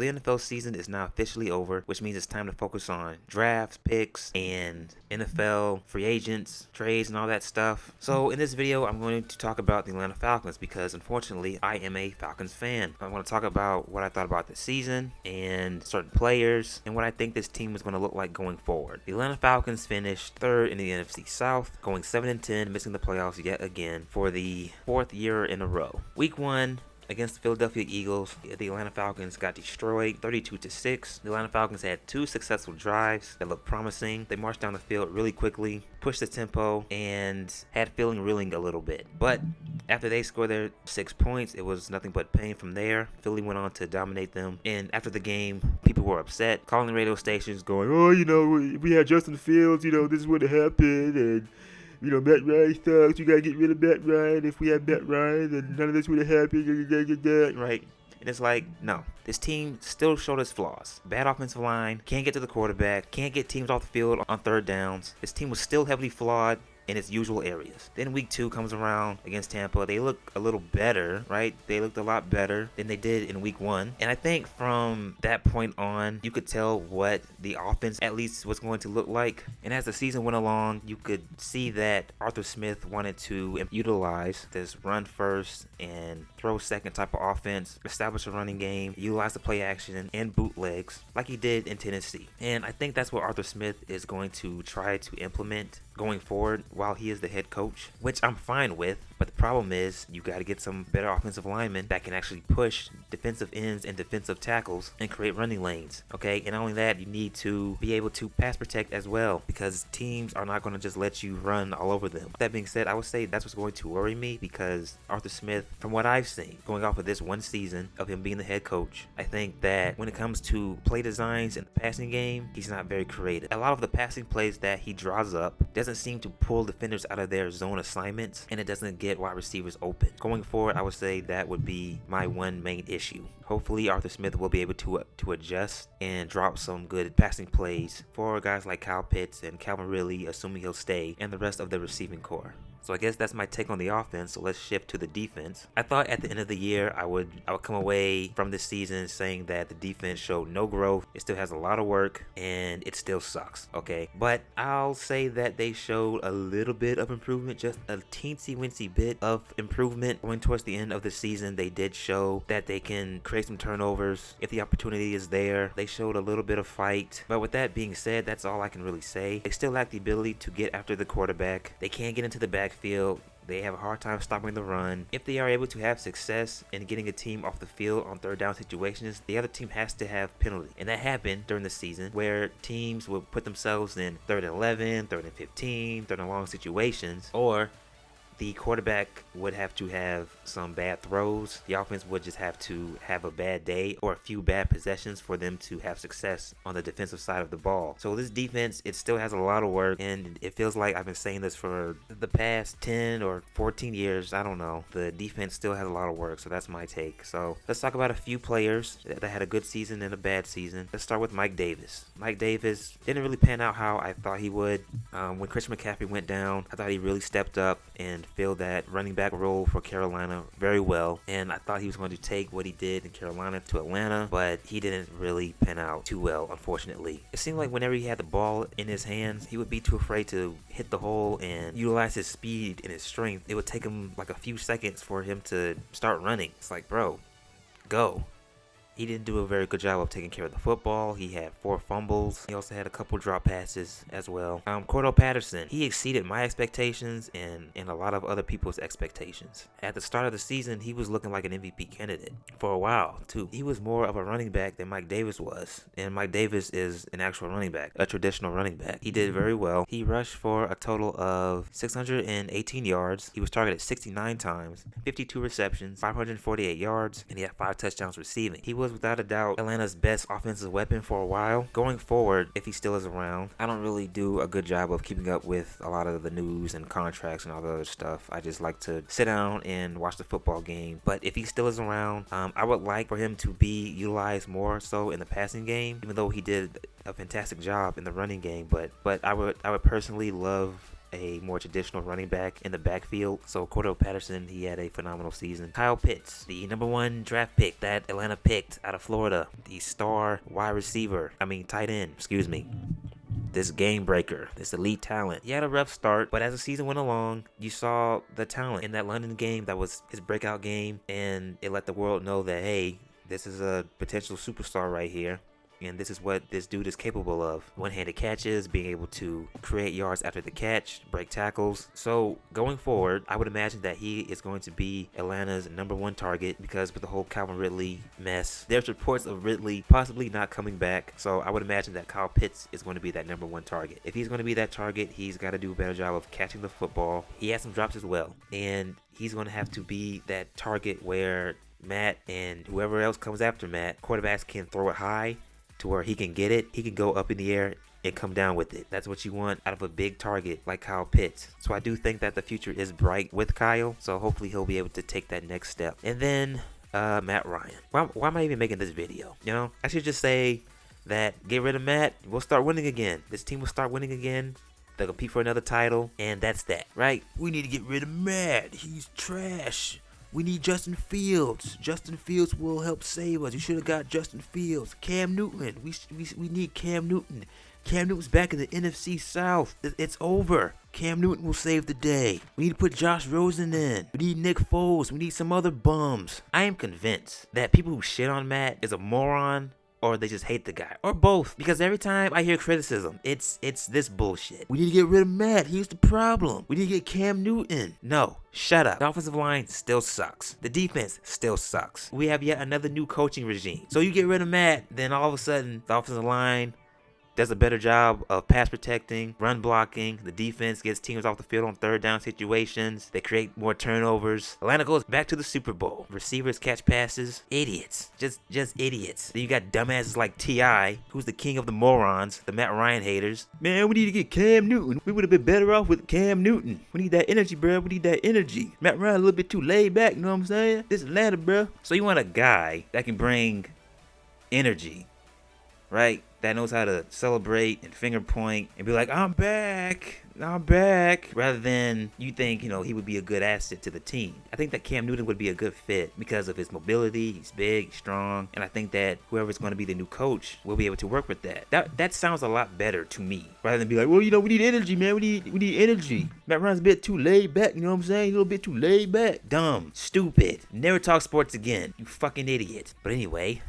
the NFL season is now officially over, which means it's time to focus on drafts, picks, and NFL free agents, trades, and all that stuff. So in this video, I'm going to talk about the Atlanta Falcons because unfortunately, I am a Falcons fan. I want to talk about what I thought about the season and certain players and what I think this team is going to look like going forward. The Atlanta Falcons finished third in the NFC South, going 7-10, missing the playoffs yet again for the fourth year in a row. Week 1, against the Philadelphia Eagles, the Atlanta Falcons got destroyed 32-6. The Atlanta Falcons had 2 successful drives that looked promising. They marched down the field really quickly, pushed the tempo, and had feeling reeling a little bit. But after they scored their 6 points, it was nothing but pain from there. Philly went on to dominate them. And after the game, people were upset, calling the radio stations going, oh, if we had Justin Fields, this is what happened, and Matt Ryan sucks. You gotta get rid of Matt Ryan. If we had Matt Ryan, then none of this would have happened. Right? And it's like, no. This team still showed its flaws. Bad offensive line, can't get to the quarterback, can't get teams off the field on third downs. This team was still heavily flawed in its usual areas. Then week 2 comes around against Tampa. They look a little better, right? They looked a lot better than they did in week 1. And I think from that point on, you could tell what the offense at least was going to look like. And as the season went along, you could see that Arthur Smith wanted to utilize this run first and throw second type of offense, establish a running game, utilize the play action and bootlegs like he did in Tennessee. And I think that's what Arthur Smith is going to try to implement going forward while he is the head coach, which I'm fine with. But the problem is you got to get some better offensive linemen that can actually push defensive ends and defensive tackles and create running lanes, okay? And not only that, you need to be able to pass protect as well because teams are not going to just let you run all over them. That being said, I would say that's what's going to worry me because Arthur Smith, from what I've seen, going off of this one season of him being the head coach, I think that when it comes to play designs and the passing game, he's not very creative. A lot of the passing plays that he draws up doesn't seem to pull defenders out of their zone assignments, and it doesn't get wide receivers open. Going forward, I would say that would be my one main issue. Hopefully, Arthur Smith will be able to adjust and drop some good passing plays for guys like Kyle Pitts and Calvin Ridley, assuming he'll stay, and the rest of the receiving core. So I guess that's my take on the offense. So let's shift to the defense. I thought at the end of the year I would come away from this season saying that the defense showed no growth. It still has a lot of work and it still sucks. Okay, but I'll say that they showed a little bit of improvement, just a teensy-wincy bit of improvement. Going towards the end of the season, they did show that they can create some turnovers if the opportunity is there. They showed a little bit of fight. But with that being said, that's all I can really say. They still lack the ability to get after the quarterback. They can't get into the backfield. They have a hard time stopping the run. If they are able to have success in getting a team off the field on third down situations, the other team has to have penalty. And that happened during the season where teams would put themselves in 3rd and 11, 3rd and 15, 3rd and long situations, or the quarterback would have to have some bad throws. The offense would just have to have a bad day or a few bad possessions for them to have success on the defensive side of the ball. So this defense, it still has a lot of work, and it feels like I've been saying this for the past 10 or 14 years. I don't know. The defense still has a lot of work, so that's my take. So let's talk about a few players that had a good season and a bad season. Let's start with Mike Davis. Mike Davis didn't really pan out how I thought he would. When Christian McCaffrey went down, I thought he really stepped up and filled that running back role for Carolina very well, and I thought he was going to take what he did in Carolina to Atlanta, but he didn't really pan out too well, unfortunately. It seemed like whenever he had the ball in his hands, he would be too afraid to hit the hole and utilize his speed and his strength. It would take him like a few seconds for him to start running. It's like, bro, go. He didn't do a very good job of taking care of the football. He had 4 fumbles. He also had a couple drop passes as well. Cordell Patterson, he exceeded my expectations and a lot of other people's expectations. At the start of the season, he was looking like an MVP candidate for a while, too. He was more of a running back than Mike Davis was. And Mike Davis is an actual running back, a traditional running back. He did very well. He rushed for a total of 618 yards. He was targeted 69 times, 52 receptions, 548 yards, and he had 5 touchdowns receiving. He was without a doubt Atlanta's best offensive weapon for a while. Going forward, if he still is around, I don't really do a good job of keeping up with a lot of the news and contracts and all the other stuff. I just like to sit down and watch the football game. But if he still is around, I would like for him to be utilized more so in the passing game, even though he did a fantastic job in the running game. But I would personally love a more traditional running back in the backfield. So Cordell Patterson, he had a phenomenal season. Kyle Pitts, the #1 draft pick that Atlanta picked out of Florida, the star tight end, excuse me. This game breaker, this elite talent. He had a rough start, but as the season went along, you saw the talent in that London game. That was his breakout game, and it let the world know that, hey, this is a potential superstar right here. And this is what this dude is capable of. One-handed catches, being able to create yards after the catch, break tackles. So going forward, I would imagine that he is going to be Atlanta's #1 target, because with the whole Calvin Ridley mess, there's reports of Ridley possibly not coming back. So I would imagine that Kyle Pitts is going to be that #1 target. If he's going to be that target, he's got to do a better job of catching the football. He has some drops as well. And he's going to have to be that target where Matt and whoever else comes after Matt, quarterbacks can throw it high to where he can get it. He can go up in the air and come down with it. That's what you want out of a big target like Kyle Pitts. So I do think that the future is bright with Kyle. So hopefully he'll be able to take that next step. And then Matt Ryan. Why am I even making this video? You know, I should just say that get rid of Matt. We'll start winning again. This team will start winning again. They'll compete for another title. And that's that, right? We need to get rid of Matt. He's trash. We need Justin Fields. Justin Fields will help save us. You should have got Justin Fields. Cam Newton. We need Cam Newton. Cam Newton's back in the NFC South. It's over. Cam Newton will save the day. We need to put Josh Rosen in. We need Nick Foles. We need some other bums. I am convinced that people who shit on Matt is a moron, or they just hate the guy, or both. Because every time I hear criticism, it's this bullshit. We need to get rid of Matt. He's the problem. We need to get Cam Newton. No, shut up. The offensive line still sucks. The defense still sucks. We have yet another new coaching regime. So you get rid of Matt, then all of a sudden, the offensive line does a better job of pass protecting, run blocking. The defense gets teams off the field on third down situations. They create more turnovers. Atlanta goes back to the Super Bowl. Receivers catch passes. Idiots. Just idiots. Then you got dumbasses like T.I., who's the king of the morons, the Matt Ryan haters. Man, we need to get Cam Newton. We would have been better off with Cam Newton. We need that energy, bro. We need that energy. Matt Ryan a little bit too laid back, you know what I'm saying? This is Atlanta, bro. So you want a guy that can bring energy, right? That knows how to celebrate and finger point and be like, I'm back, rather than you think, you know, he would be a good asset to the team. I think that Cam Newton would be a good fit because of his mobility. He's big, he's strong, and I think that whoever's going to be the new coach will be able to work with that. That sounds a lot better to me, rather than be like, well, you know, we need energy, man. We need energy. Matt Ryan's a bit too laid back, you know what I'm saying? A little bit too laid back. Dumb, stupid. Never talk sports again, you fucking idiot. But anyway,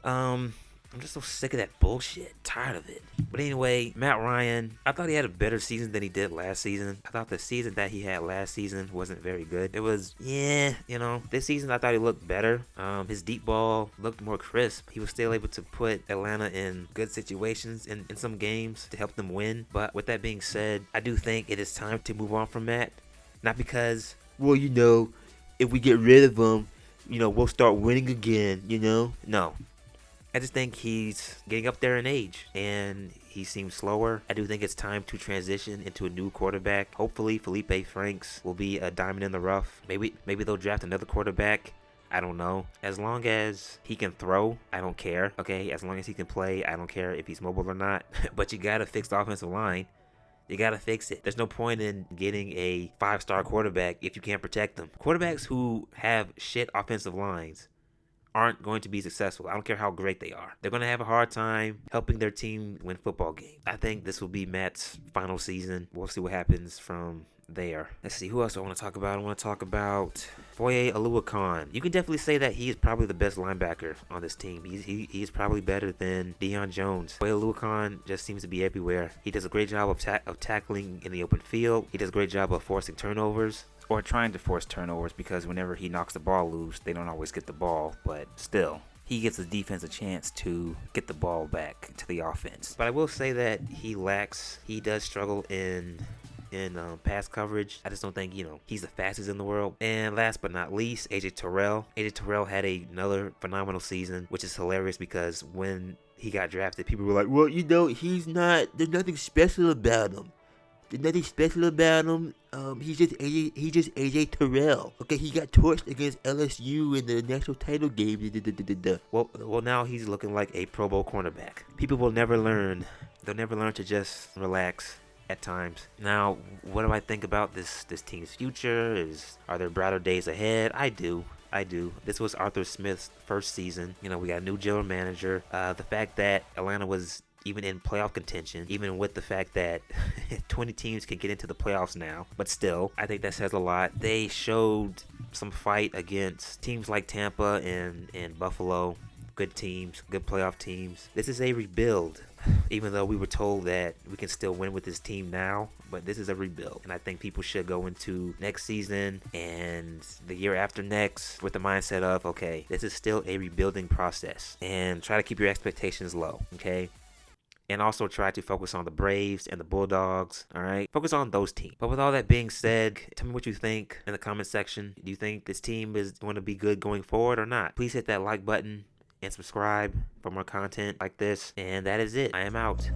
I'm just so sick of that bullshit. Tired of it. But anyway, Matt Ryan, I thought he had a better season than he did last season. I thought the season that he had last season wasn't very good. It was, yeah, you know. This season I thought he looked better. His deep ball looked more crisp. He was still able to put Atlanta in good situations in some games to help them win. But with that being said, I do think it is time to move on from Matt. Not because, well, you know, if we get rid of him, you know, we'll start winning again, you know? No. I just think he's getting up there in age, and he seems slower. I do think it's time to transition into a new quarterback. Hopefully, Felipe Franks will be a diamond in the rough. Maybe they'll draft another quarterback. I don't know. As long as he can throw, I don't care. Okay, as long as he can play, I don't care if he's mobile or not. But you gotta fix the offensive line. You gotta fix it. There's no point in getting a 5-star quarterback if you can't protect them. Quarterbacks who have shit offensive lines aren't going to be successful. I don't care how great they are. They're going to have a hard time helping their team win football games. I think this will be Matt's final season. We'll see what happens from there. Let's see, who else I want to talk about? I want to talk about Foye Oluokun. You can definitely say that he is probably the best linebacker on this team. He's probably better than Deion Jones. Foye Oluokun just seems to be everywhere. He does a great job of tackling in the open field. He does a great job of forcing turnovers, or trying to force turnovers, because whenever he knocks the ball loose, they don't always get the ball, but still, he gives the defense a chance to get the ball back to the offense. But I will say that he does struggle in pass coverage. I just don't think, you know, he's the fastest in the world. And last but not least, AJ Terrell. AJ Terrell had another phenomenal season, which is hilarious because when he got drafted, people were like, well, you know, there's nothing special about him. There's nothing special about him. He's just AJ Terrell. Okay, he got torched against LSU in the national title game. Well, now he's looking like a Pro Bowl cornerback. People will never learn. They'll never learn to just relax at times. Now, what do I think about this team's future? Are there brighter days ahead? I do. This was Arthur Smith's first season. You know, we got a new general manager. The fact that Atlanta was even in playoff contention, even with the fact that 20 teams can get into the playoffs now, but still, I think that says a lot. They showed some fight against teams like Tampa and Buffalo. Good teams, good playoff teams. This is a rebuild, even though we were told that we can still win with this team now, but this is a rebuild. And I think people should go into next season and the year after next with the mindset of, okay, this is still a rebuilding process, and try to keep your expectations low, okay? And also try to focus on the Braves and the Bulldogs, all right? Focus on those teams. But with all that being said, tell me what you think in the comment section. Do you think this team is going to be good going forward or not? Please hit that like button and subscribe for more content like this. And that is it. I am out.